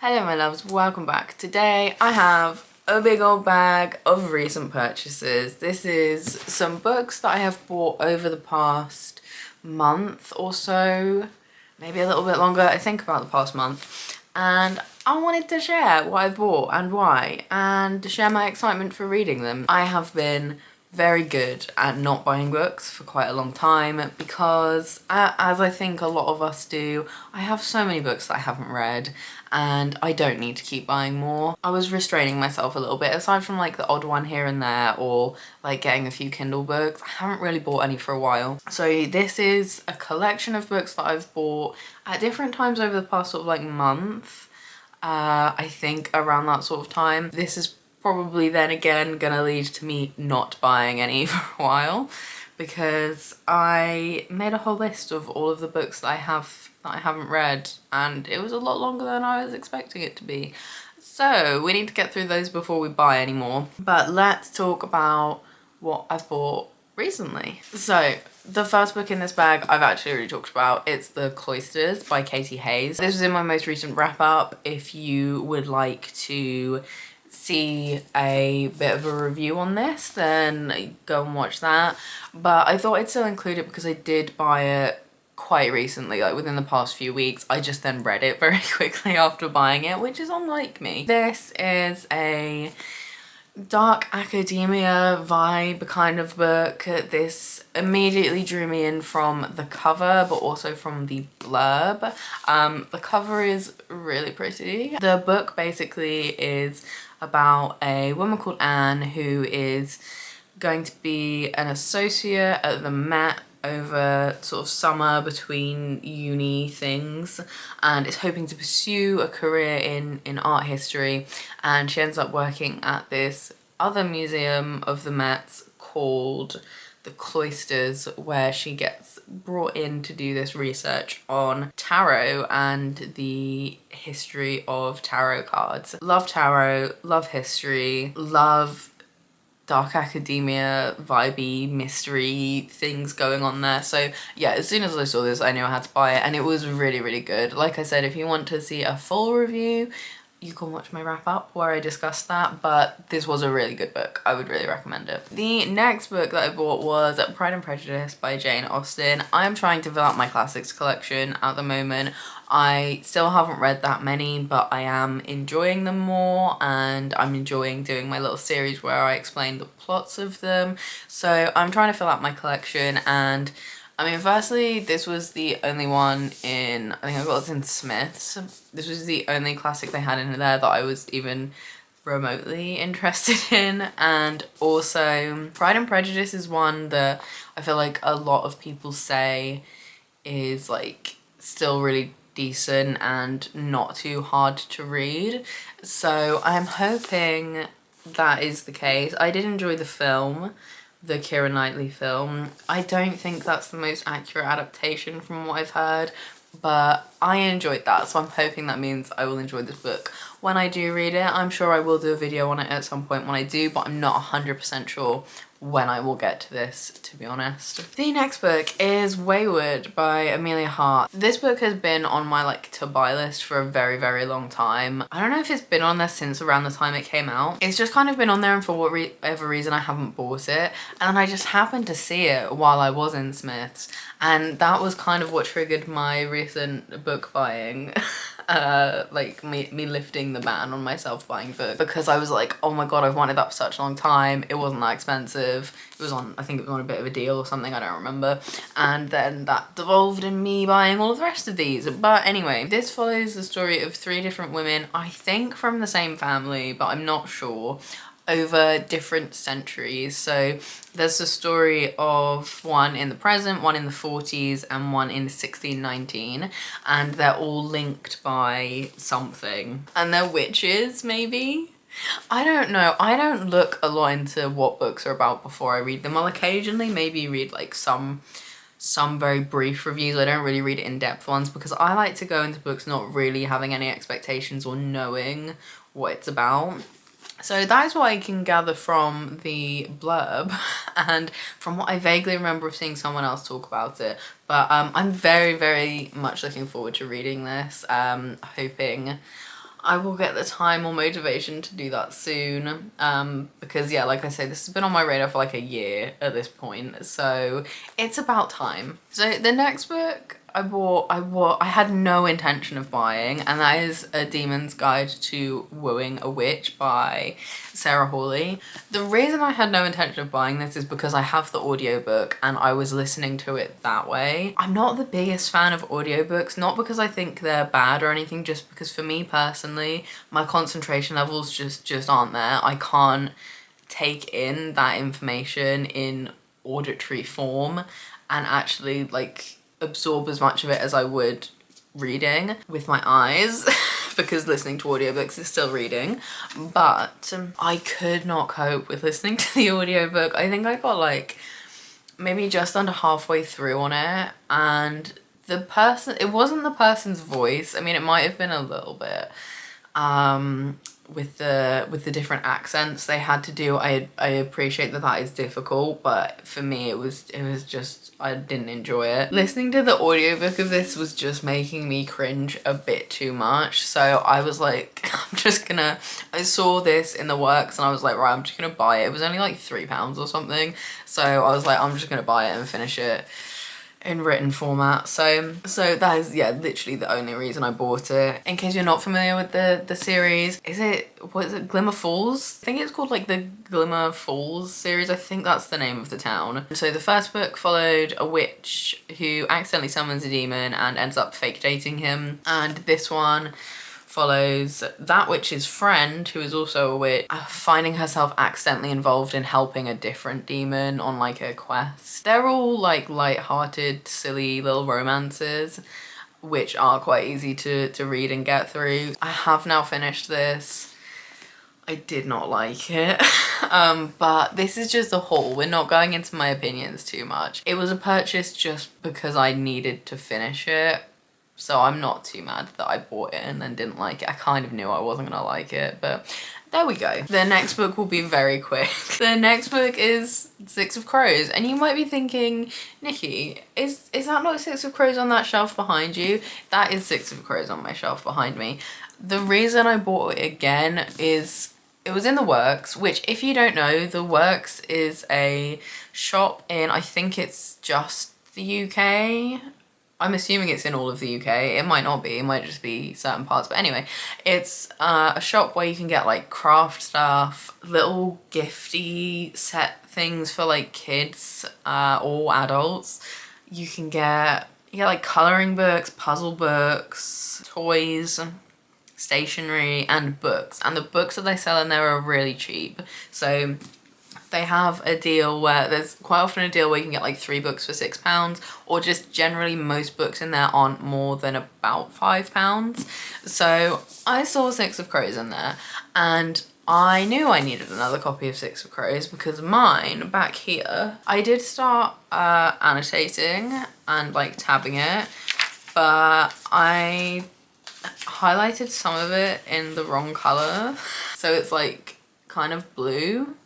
Hello my loves, welcome back. Today I have a big old bag of recent purchases. This is some books that I have bought over the past month or so, maybe a little bit longer, I think about the past month. And I wanted to share what I bought and why, and share my excitement for reading them. I have been very good at not buying books for quite a long time because, as I think a lot of us do, I have so many books that I haven't read and I don't need to keep buying more. I was restraining myself a little bit, aside from like the odd one here and there or like getting a few Kindle books. I haven't really bought any for a while. So this is a collection of books that I've bought at different times over the past sort of like month. I think around that sort of time. This is probably then again gonna lead to me not buying any for a while because I made a whole list of all of the books that I haven't read, and it was a lot longer than I was expecting it to be. So we need to get through those before we buy any more. But let's talk about what I've bought recently. So the first book in this bag I've actually already talked about. It's The Cloisters by Katy. This was in my most recent wrap up. If you would like to see a bit of a review on this, then go and watch that. But I thought I'd still include it because I did buy it quite recently, like within the past few weeks. I just then read it very quickly after buying it, which is unlike me. This is a dark academia vibe kind of book. This immediately drew me in from the cover, but also from the blurb. The cover is really pretty. The book basically is about a woman called Anne who is going to be an associate at the Met over sort of summer between uni things, and is hoping to pursue a career in art history, and she ends up working at this other museum of the Met called the Cloisters, where she gets brought in to do this research on tarot and the history of tarot cards. Love tarot, love history, love dark academia, vibey, mystery things going on there. So yeah, as soon as I saw this, I knew I had to buy it, and it was really, really good. Like I said, if you want to see a full review, you can watch my wrap up where I discussed that, but this was a really good book. I would really recommend it. The next book that I bought was Pride and Prejudice by Jane Austen. I am trying to fill out my classics collection at the moment. I still haven't read that many, but I am enjoying them more, and I'm enjoying doing my little series where I explain the plots of them. So I'm trying to fill out my collection, and I mean, firstly, this was the only one in, I think I got this in Smith's. This was the only classic they had in there that I was even remotely interested in. And also, Pride and Prejudice is one that I feel like a lot of people say is like still really decent and not too hard to read. So I'm hoping that is the case. I did enjoy the film, the Keira Knightley film. I don't think that's the most accurate adaptation from what I've heard, but I enjoyed that, so I'm hoping that means I will enjoy this book when I do read it. I'm sure I will do a video on it at some point when I do, but I'm not 100% sure when I will get to this, to be honest. The next book is Weyward by Emilia Hart. This book has been on my like to buy list for a very, very long time. I don't know if it's been on there since around the time it came out. It's just kind of been on there, and for whatever reason I haven't bought it, and I just happened to see it while I was in Smith's, and that was kind of what triggered my recent book buying. Like me lifting the ban on myself buying books, because I was like, oh my god, I've wanted that for such a long time. It wasn't that expensive. It was on, I think it was on a bit of a deal or something, I don't remember. And then that devolved in me buying all of the rest of these. But anyway, this follows the story of 3 different women, I think from the same family, but I'm not sure, over different centuries. So there's the story of one in the present, one in the 40s, and one in 1619, and they're all linked by something. And they're witches, maybe? I don't know. I don't look a lot into what books are about before I read them. I'll occasionally maybe read like some very brief reviews. I don't really read in-depth ones because I like to go into books not really having any expectations or knowing what it's about. So that is what I can gather from the blurb and from what I vaguely remember of seeing someone else talk about it. But I'm very, very much looking forward to reading this. Hoping I will get the time or motivation to do that soon, because yeah, like I say, this has been on my radar for like a year at this point, so it's about time. So the next book I had no intention of buying, and that is A Demon's Guide to Wooing a Witch by Sarah Hawley. The reason I had no intention of buying this is because I have the audiobook and I was listening to it that way. I'm not the biggest fan of audiobooks, not because I think they're bad or anything, just because for me personally, my concentration levels just aren't there. I can't take in that information in auditory form and actually like absorb as much of it as I would reading with my eyes because listening to audiobooks is still reading. But I could not cope with listening to the audiobook. I think I got like maybe just under halfway through on it, and it wasn't the person's voice. I mean, it might have been a little bit with the different accents they had to do. I appreciate that is difficult, but for me it was just, I didn't enjoy it. Listening to the audiobook of this was just making me cringe a bit too much, so I was like, I saw this in the works and I was like, right, I'm just gonna buy it. It was only like £3 or something, so I was like, I'm just gonna buy it and finish it in written format. So that is, yeah, literally the only reason I bought it. In case you're not familiar with the series, what is it, Glimmer Falls? I think it's called like the Glimmer Falls series. I think that's the name of the town. So the first book followed a witch who accidentally summons a demon and ends up fake dating him, and this one follows that witch's friend, who is also a witch, finding herself accidentally involved in helping a different demon on like a quest. They're all like light-hearted, silly little romances, which are quite easy to read and get through. I have now finished this. I did not like it, but this is just a haul. We're not going into my opinions too much. It was a purchase just because I needed to finish it. So I'm not too mad that I bought it and then didn't like it. I kind of knew I wasn't gonna like it, but there we go. The next book will be very quick. The next book is Six of Crows, and you might be thinking, Nikki, is that not Six of Crows on that shelf behind you? That is Six of Crows on my shelf behind me. The reason I bought it again is it was in the Works, which, if you don't know, the Works is a shop in, I think it's just the UK. I'm assuming it's in all of the UK. It might not be, it might just be certain parts. But anyway, it's a shop where you can get like craft stuff, little gifty set things for like kids or adults. You can get like colouring books, puzzle books, toys, stationery, and books. And the books that they sell in there are really cheap. So they have a deal where there's quite often a deal where you can get like 3 books for £6, or just generally most books in there aren't more than about £5. So I saw Six of Crows in there, and I knew I needed another copy of Six of Crows because mine back here, I did start annotating and like tabbing it, but I highlighted some of it in the wrong colour, so it's like kind of blue.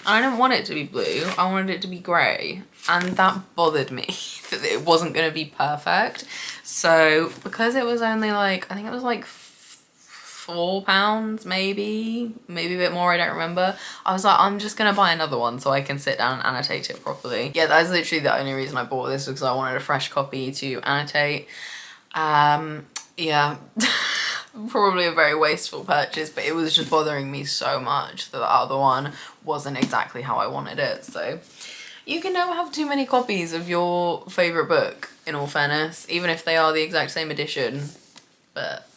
I didn't want it to be blue, I wanted it to be grey, and that bothered me that it wasn't going to be perfect. So because it was only like, I think it was like £4 maybe a bit more, I don't remember, I was like, I'm just going to buy another one so I can sit down and annotate it properly. Yeah, that's literally the only reason I bought this, because I wanted a fresh copy to annotate. Yeah. Probably a very wasteful purchase, but it was just bothering me so much that the other one wasn't exactly how I wanted it. So you can never have too many copies of your favourite book, in all fairness, even if they are the exact same edition, but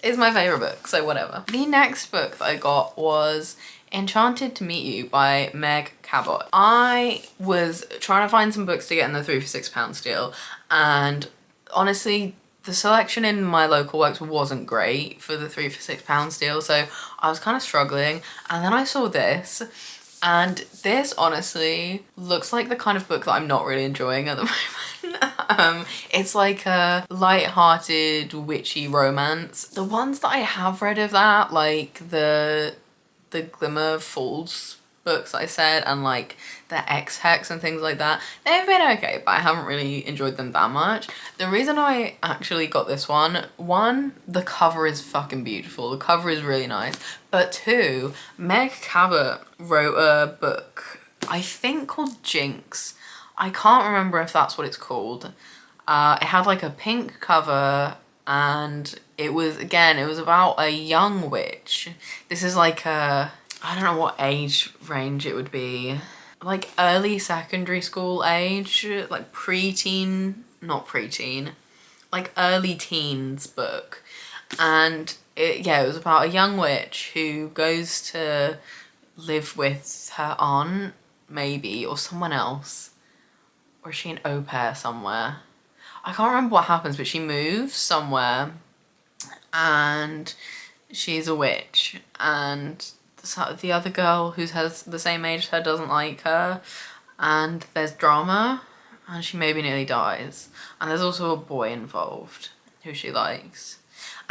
it's my favourite book, so whatever. The next book that I got was Enchanted to Meet You by Meg Cabot. I was trying to find some books to get in the 3 for £6 deal, and honestly, the selection in my local Works wasn't great for the 3 for £6 deal, so I was kind of struggling. And then I saw this, and this honestly looks like the kind of book that I'm not really enjoying at the moment. It's like a light-hearted, witchy romance. The ones that I have read of that, like the Glimmer Falls books I said, and like the X-Hex and things like that, they've been okay, but I haven't really enjoyed them that much. The reason I actually got this one, the cover is fucking beautiful. The cover is really nice. But two, Meg Cabot wrote a book, I think called Jinx. I can't remember if that's what it's called. It had like a pink cover, and it was about a young witch. This is like a, I don't know what age range it would be. Like early secondary school age, like preteen, not preteen, like early teens book. And it was about a young witch who goes to live with her aunt, maybe, or someone else. Or is she an au pair somewhere? I can't remember what happens, but she moves somewhere and she's a witch, and the other girl who has the same age as her doesn't like her, and there's drama, and she maybe nearly dies, and there's also a boy involved who she likes.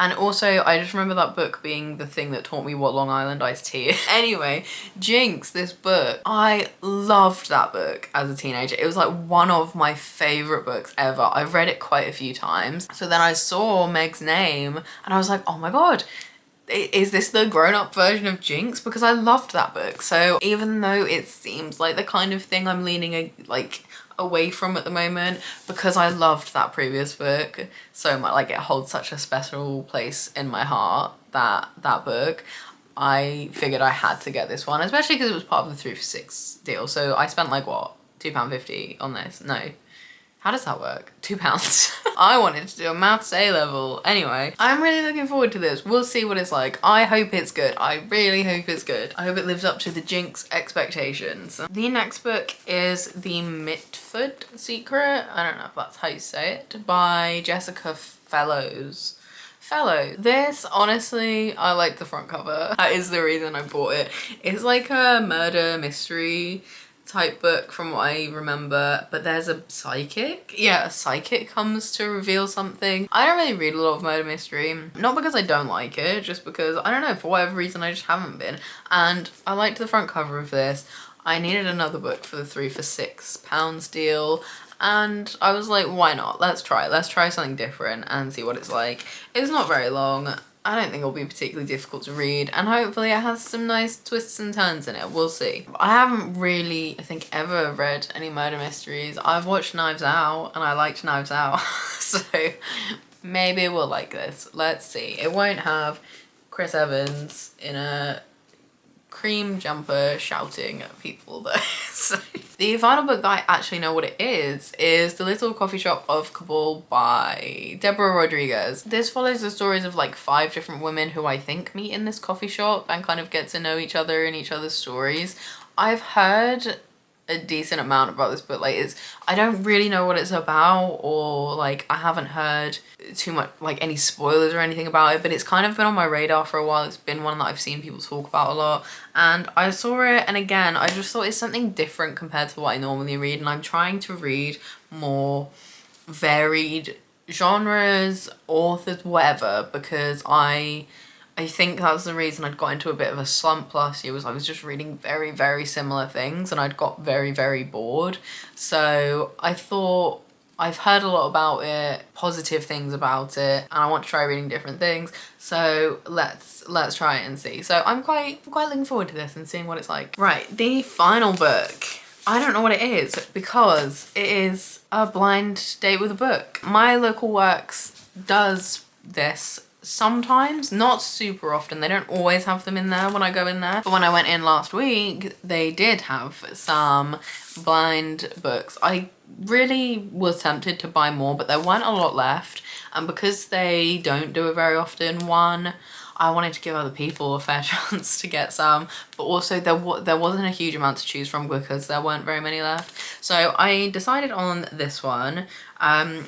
And also, I just remember that book being the thing that taught me what Long Island iced tea is. Anyway, Jinx, this book, I loved that book as a teenager. It was like one of my favorite books ever. I've read it quite a few times. So then I saw Meg's name and I was like, oh my God, is this the grown-up version of Jinx? Because I loved that book. So even though it seems like the kind of thing I'm leaning away from at the moment, because I loved that previous book so much, like it holds such a special place in my heart, that book, I figured I had to get this one, especially because it was part of the 3 for 6 deal. So I spent like what, £2.50 on this? No, how does that work? £2. I wanted to do a maths A level. Anyway, I'm really looking forward to this. We'll see what it's like. I hope it's good. I really hope it's good. I hope it lives up to the Jinx expectations. The next book is The Mitford Secret. I don't know if that's how you say it. By Jessica Fellows. This, honestly, I like the front cover. That is the reason I bought it. It's like a murder mystery type book from what I remember, but there's a psychic. Yeah, a psychic comes to reveal something. I don't really read a lot of murder mystery, not because I don't like it, just because, I don't know, for whatever reason I just haven't been. And I liked the front cover of this. I needed another book for the 3 for £6 deal, and I was like, why not? Let's try something different and see what it's like. It's not very long. I don't think it'll be particularly difficult to read, and hopefully it has some nice twists and turns in it. We'll see. I haven't really, I think, ever read any murder mysteries. I've watched Knives Out and I liked Knives Out, so maybe we'll like this. Let's see. It won't have Chris Evans in a cream jumper shouting at people though. So the final book that I actually know what it is The Little Coffee Shop of Kabul by Deborah Rodriguez. This follows the stories of like 5 different women who I think meet in this coffee shop and kind of get to know each other and each other's stories. I've heard a decent amount about this book. Like, I don't really know what it's about, or like I haven't heard too much, like any spoilers or anything about it, but it's kind of been on my radar for a while. It's been one that I've seen people talk about a lot, and I saw it, and again I just thought it's something different compared to what I normally read, and I'm trying to read more varied genres, authors, whatever, because I think that's the reason I'd got into a bit of a slump last year, was I was just reading very, very similar things and I'd got very, very bored. So I thought, I've heard a lot about it, positive things about it, and I want to try reading different things. So let's try it and see. So I'm quite looking forward to this and seeing what it's like. Right, the final book. I don't know what it is because it is a blind date with a book. My local works does this sometimes, not super often. They don't always have them in there when I go in there, but when I went in last week they did have some blind books. I really was tempted to buy more, but there weren't a lot left, and because they don't do it very often, one, I wanted to give other people a fair chance to get some, but also there wasn't a huge amount to choose from because there weren't very many left. So I decided on this one.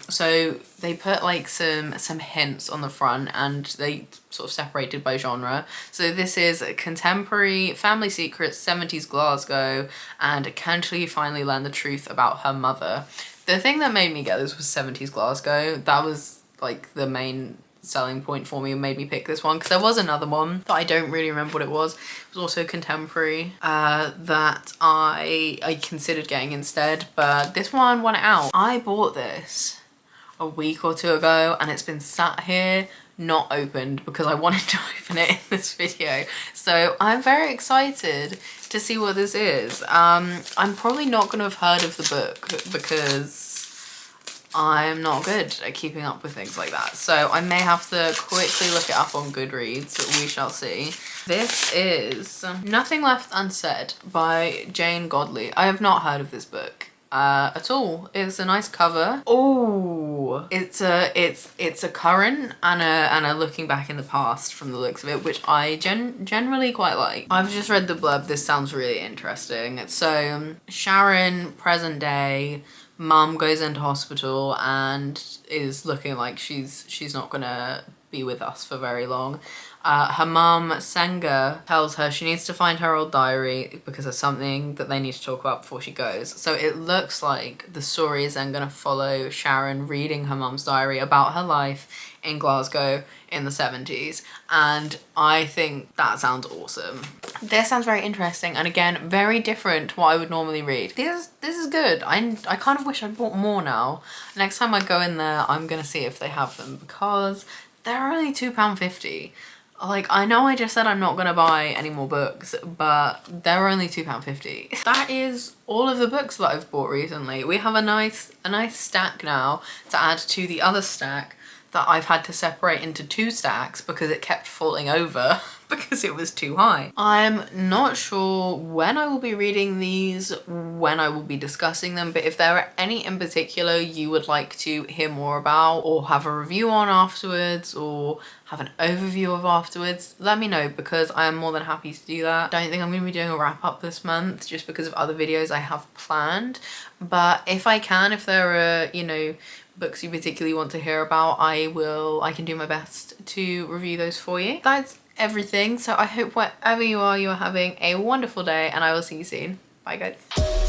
So they put like some hints on the front, and they sort of separated by genre. So this is Contemporary, Family Secrets, 70s Glasgow, and Can She Finally Learn the Truth About Her Mother. The thing that made me get this was 70s Glasgow. That was like the main selling point for me and made me pick this one, because there was another one that I don't really remember what it was. It was also contemporary that I considered getting instead, but this one won out. I bought this a week or two ago and it's been sat here not opened because I wanted to open it in this video. So I'm very excited to see what this is. I'm probably not going to have heard of the book because I'm not good at keeping up with things like that. So I may have to quickly look it up on Goodreads, but we shall see. This is Nothing Left Unsaid by Jane Godley. I have not heard of this book at all. It's a nice cover. Oh, it's a current and a looking back in the past from the looks of it, which I generally quite like. I've just read the blurb. This sounds really interesting. So Sharon, present day, mum goes into hospital and is looking like she's not gonna be with us for very long. Her mum, Senga, tells her she needs to find her old diary because there's something that they need to talk about before she goes. So it looks like the story is then going to follow Sharon reading her mum's diary about her life in Glasgow in the 70s. And I think that sounds awesome. This sounds very interesting, and again, very different to what I would normally read. This is good. I kind of wish I'd bought more now. Next time I go in there, I'm going to see if they have them because they're only £2.50. Like, I know I just said I'm not gonna buy any more books, but they're only £2.50. That is all of the books that I've bought recently. We have a nice stack now to add to the other stack that I've had to separate into 2 stacks because it kept falling over because it was too high. I'm not sure when I will be reading these, when I will be discussing them, but if there are any in particular you would like to hear more about or have a review on afterwards or have an overview of afterwards, let me know because I am more than happy to do that. I don't think I'm going to be doing a wrap up this month just because of other videos I have planned, but if I can, if there are, you know, books you particularly want to hear about, I can do my best to review those for you. That's everything, so I hope wherever you are having a wonderful day and I will see you soon. Bye guys.